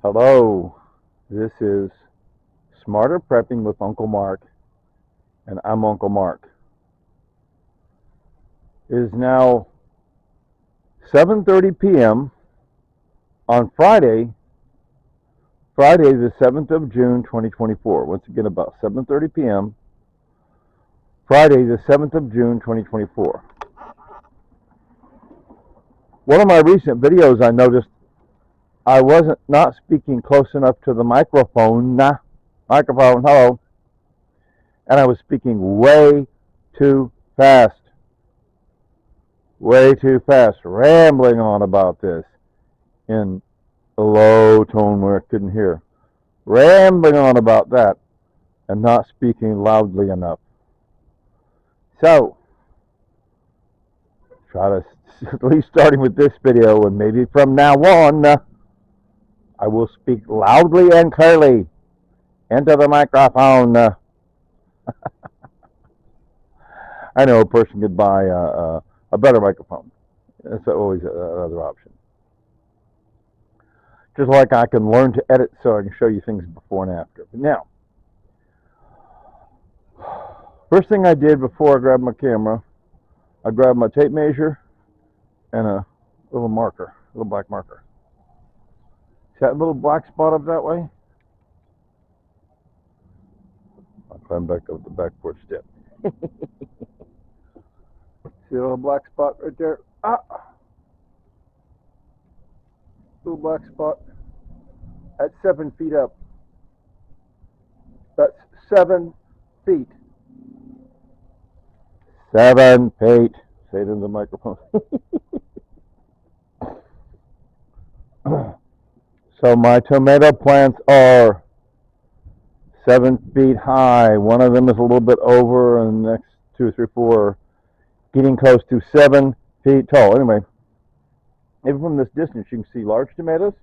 Hello, this is Smarter Prepping with Uncle Mark, and I'm Uncle Mark. It is now 7:30 p.m. on Friday the 7th of June, 2024. Once again, about 7:30 p.m. Friday the 7th of June, 2024. One of my recent videos, I noticed I wasn't not speaking close enough to the microphone, hello, and I was speaking way too fast, rambling on about this in a low tone where I couldn't hear, rambling on about that and not speaking loudly enough. So, try to, at least starting with this video, and maybe from now on, I will speak loudly and clearly into the microphone. I know a person could buy a better microphone. That's always another option. Just like I can learn to edit so I can show you things before and after. But now, first thing I did before I grabbed my camera, I grabbed my tape measure and a little marker, a little black marker. See that little black spot up that way? I'll climb back up the back porch step. See a little black spot right there? Little black spot. That's 7 feet up. That's 7 feet. 7 feet. Say it in the microphone. So my tomato plants are 7 feet high. One of them is a little bit over, and the next 2 or 3, 4 are getting close to 7 feet tall. Anyway, even from this distance, you can see large tomatoes.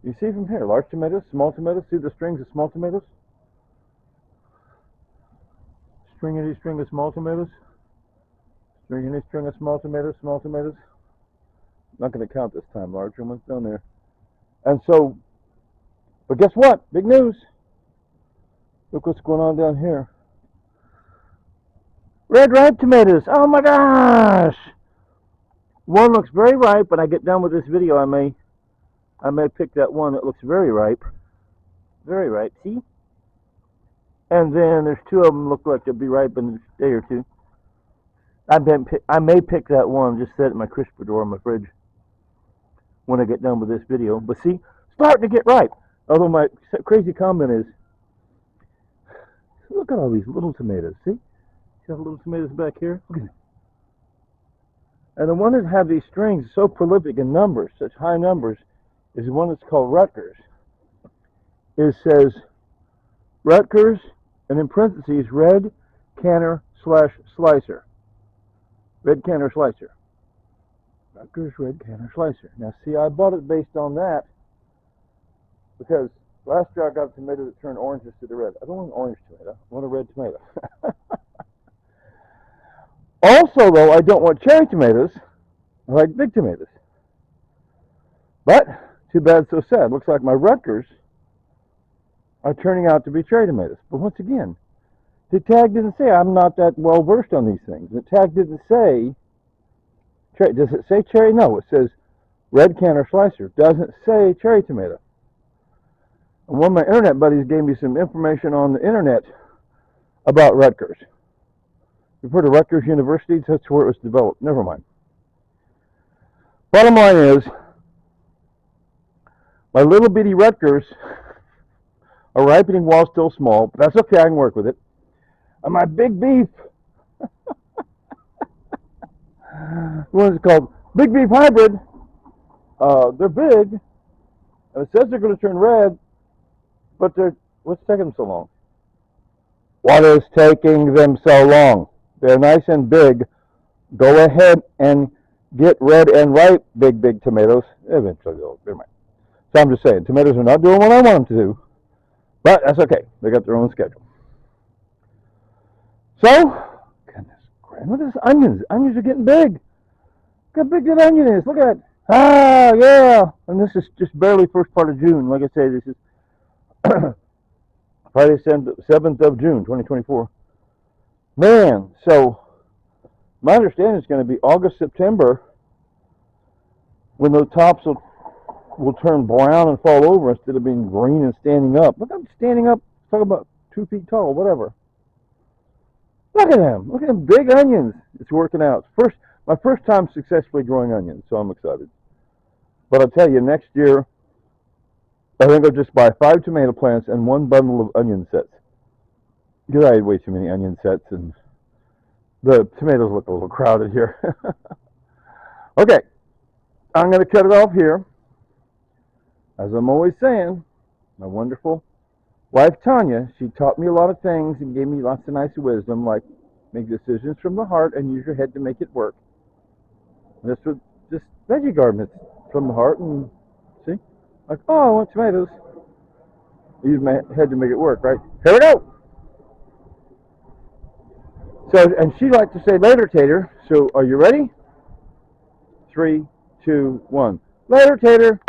You see from here, large tomatoes, small tomatoes. See the strings of small tomatoes? Stringity string of small tomatoes. Stringity string of small tomatoes, small tomatoes. I'm not going to count this time, larger ones down there. And so, but guess what? Big news. Look what's going on down here. Red ripe tomatoes. Oh my gosh! One looks very ripe. When I get done with this video, I may pick that one that looks very ripe. Very ripe. See? And then there's 2 of them look like they'll be ripe in a day or 2. I may pick that one, just set it in my crisper door in my fridge when I get done with this video. But see, starting to get ripe. Although my crazy comment is, look at all these little tomatoes. See? See all the little tomatoes back here? Look at them. And the one that have these strings so prolific in numbers, such high numbers, is the one that's called Rutgers. It says Rutgers, and in parentheses, red canner / slicer. Red canner slicer. Rutgers red canner slicer. Now see, I bought it based on that because last year I got a tomato that turned orange instead of red. I don't want an orange tomato. I want a red tomato. Also, though, I don't want cherry tomatoes. I like big tomatoes. But, too bad, so sad. Looks like my Rutgers are turning out to be cherry tomatoes. But once again, the tag didn't say. I'm not that well versed on these things. The tag didn't say cherry. Does it say cherry? No, it says red canner slicer. Doesn't say cherry tomato. And one of my internet buddies gave me some information on the internet about Rutgers. You've heard of Rutgers University? That's where it was developed. Never mind. Bottom line is, my little bitty Rutgers are ripening while still small, but that's okay, I can work with it. And my big beef, the one's called Big Beef Hybrid, they're big, and it says they're going to turn red, but what's taking them so long? What is taking them so long? They're nice and big. Go ahead and get red and ripe big tomatoes. Eventually they'll, never mind. So I'm just saying, tomatoes are not doing what I want them to do, but that's okay. They got their own schedule. So, goodness, look at this onions. Onions are getting big. Look how big that onion is. Look at it. Ah, yeah. And this is just barely first part of June. Like I say, this is Friday, 7th of June, 2024. Man, so my understanding is going to be August, September when those tops will turn brown and fall over instead of being green and standing up. Look, I'm standing up, talk about 2 feet tall, whatever. Look at them. Look at them big onions. It's working out. My first time successfully growing onions, so I'm excited. But I'll tell you, next year, I think I'll just buy 5 tomato plants and 1 bundle of onion sets. Because I had way too many onion sets, and the tomatoes look a little crowded here. Okay, I'm going to cut it off here. As I'm always saying, my wonderful wife Tanya, she taught me a lot of things and gave me lots of nice wisdom, like make decisions from the heart and use your head to make it work. And this was just veggie garden. It's from the heart, and see, like, oh, I want tomatoes. I use my head to make it work, right? Here we go. So, and she liked to say later, Tater. So, are you ready? 3, 2, 1. Later, Tater.